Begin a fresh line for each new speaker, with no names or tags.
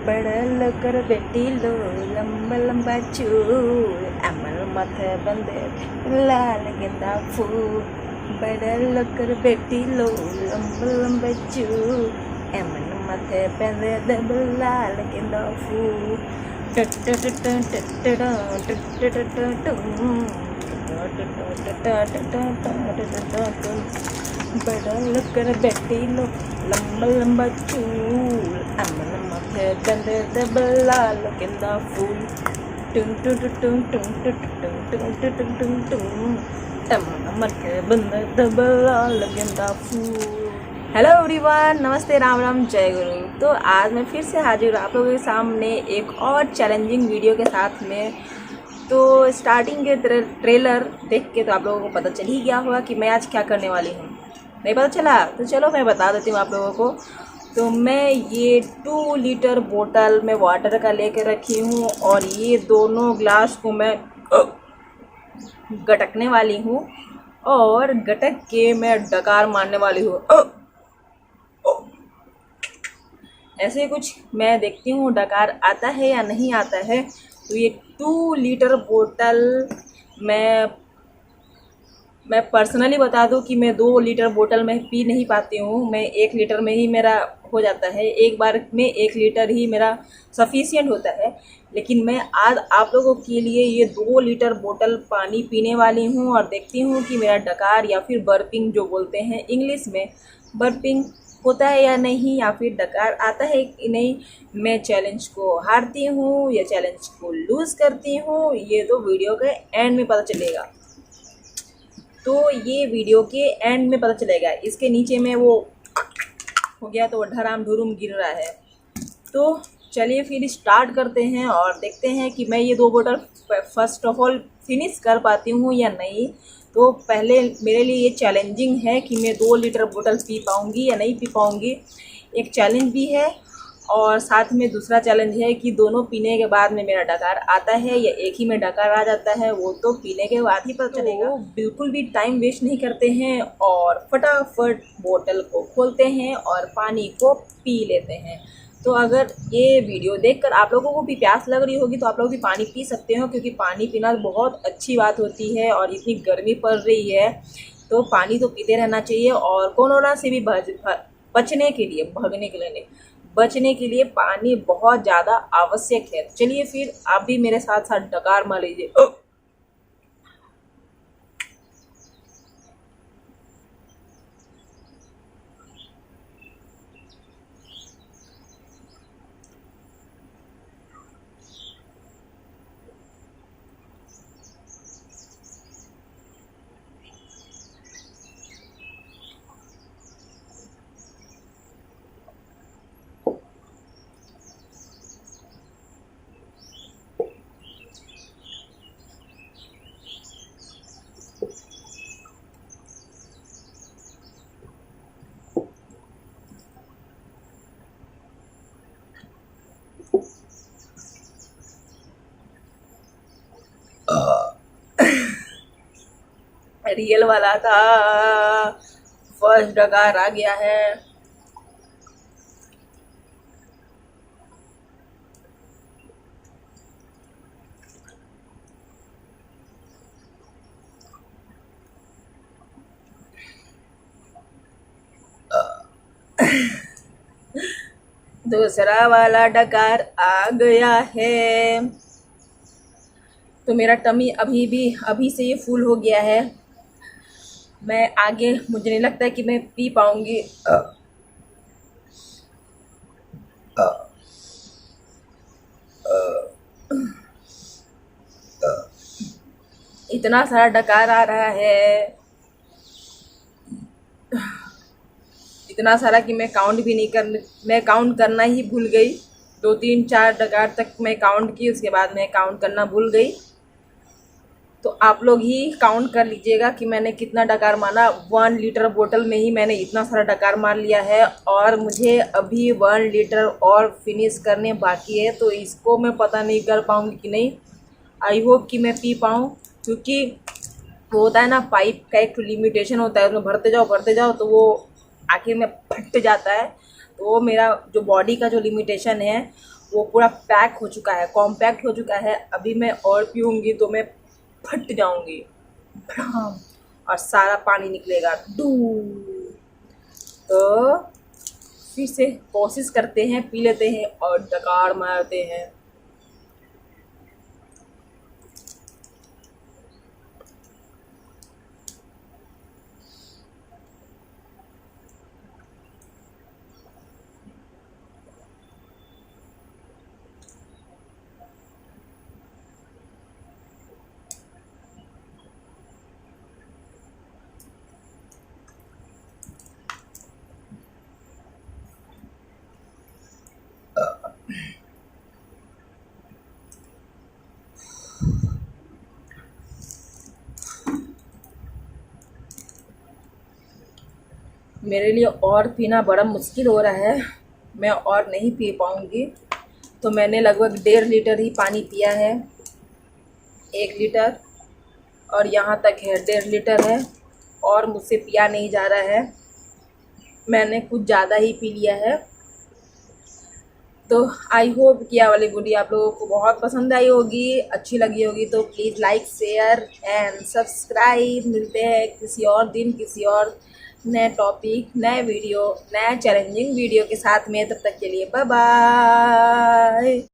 बड़ा लकर बेटी लो लंबा लंबा चूल अमर माथे बंदे लाल गेंदा फूल बड़ा लकर बेटी लो लंबा लंबा चूल अमर माथे बंदे लाल गेंदा फूल बड़ा लकर बेटी लो लंबा लंबा चूल अमन माथे बंदे लाल गेंदा फूल टुंग टुंग टुंग टुंग टुंग टुंग टुंग टुंग टुंग टुंग अमन माथे बंदे लाल गेंदा फूल। हेलो एवरीवन, नमस्ते, राम राम, जय गुरु। तो आज मैं फिर से हाजिर हूँ आप लोगों के सामने एक और चैलेंजिंग वीडियो के साथ में। तो स्टार्टिंग के ट्रेलर देख के तो आप लोगों को पता चल ही गया होगा कि मैं आज क्या करने वाली हूँ। नहीं पता चला तो चलो मैं बता देती हूँ आप लोगों को। तो मैं ये 2 लीटर बोतल में वाटर का लेकर रखी हूँ और ये दोनों ग्लास को मैं गटकने वाली हूँ और गटक के मैं डकार मारने वाली हूँ। ऐसे कुछ मैं देखती हूँ डकार आता है या नहीं आता है। तो ये 2 लीटर बोतल मैं पर्सनली बता दूं कि मैं 2 लीटर बोतल में पी नहीं पाती हूँ। मैं 1 लीटर में ही मेरा हो जाता है, एक बार में 1 लीटर ही मेरा सफिशिएंट होता है। लेकिन मैं आज आप लोगों के लिए ये 2 लीटर बोतल पानी पीने वाली हूँ और देखती हूँ कि मेरा डकार या फिर बर्पिंग जो बोलते हैं इंग्लिश में, बर्पिंग होता है या नहीं, या फिर डकार आता है कि नहीं। मैं चैलेंज को हारती हूँ या चैलेंज को लूज़ करती हूँ, ये तो वीडियो के एंड में पता चलेगा। तो ये वीडियो के एंड में पता चलेगा। इसके नीचे में वो हो गया तो ढराम ढुरुम गिर रहा है। तो चलिए फिर स्टार्ट करते हैं और देखते हैं कि मैं ये 2 बोतल फर्स्ट ऑफ ऑल फिनिश कर पाती हूँ या नहीं। तो पहले मेरे लिए ये चैलेंजिंग है कि मैं 2 लीटर बोतल पी पाऊँगी या नहीं पी पाऊँगी। एक चैलेंज भी है और साथ में दूसरा चैलेंज है कि दोनों पीने के बाद में मेरा डकार आता है या एक ही में डकार आ जाता है, वो तो पीने के बाद ही पता चलेगा। तो बिल्कुल भी टाइम वेस्ट नहीं करते हैं और फटाफट बोतल को खोलते हैं और पानी को पी लेते हैं। तो अगर ये वीडियो देखकर आप लोगों को भी प्यास लग रही होगी तो आप लोग भी पानी पी सकते हो, क्योंकि पानी पीना बहुत अच्छी बात होती है और इतनी गर्मी पड़ रही है तो पानी तो पीते रहना चाहिए। और कोरोना से भी बचने के लिए, भगने के लिए नहीं, बचने के लिए पानी बहुत ज़्यादा आवश्यक है। चलिए फिर आप भी मेरे साथ साथ डकार मार लीजिए। रियल वाला था, फर्स्ट डकार आ गया है। दूसरा वाला डकार आ गया है। तो मेरा टमी अभी से ये फुल हो गया है। मैं आगे मुझे नहीं लगता कि मैं पी पाऊंगी। इतना सारा डकार आ रहा है, इतना सारा कि मैं काउंट करना ही भूल गई। 2 3 4 डकार तक मैं काउंट की, उसके बाद मैं काउंट करना भूल गई। तो आप लोग ही काउंट कर लीजिएगा कि मैंने कितना डकार मारा। 1 लीटर बोतल में ही मैंने इतना सारा डकार मार लिया है और मुझे अभी 1 लीटर और फिनिश करने बाकी है। तो इसको मैं पता नहीं कर पाऊँगी कि नहीं। आई होप कि मैं पी पाऊँ, क्योंकि वो होता है ना, पाइप का एक लिमिटेशन होता है, उसमें भरते जाओ तो वो आखिर में फट जाता है। तो वो मेरा जो बॉडी का जो लिमिटेशन है वो पूरा पैक हो चुका है, कॉम्पैक्ट हो चुका है। अभी मैं और पीऊँगी तो मैं फट जाऊँगी और सारा पानी निकलेगा डू। तो फिर से कोशिश करते हैं, पी लेते हैं और डकार मारते हैं। मेरे लिए और पीना बड़ा मुश्किल हो रहा है, मैं और नहीं पी पाऊँगी। तो मैंने लगभग 1.5 लीटर ही पानी पिया है, 1 लीटर और यहाँ तक है 1.5 लीटर है, और मुझसे पिया नहीं जा रहा है। मैंने कुछ ज़्यादा ही पी लिया है। तो आई होप कि यह वाली वीडियो आप लोगों को बहुत पसंद आई होगी, अच्छी लगी होगी। तो please like, share and subscribe. मिलते हैं किसी और दिन, किसी और नए टॉपिक, नए वीडियो, नए चैलेंजिंग वीडियो के साथ में। तब तक के लिए बाय बाय।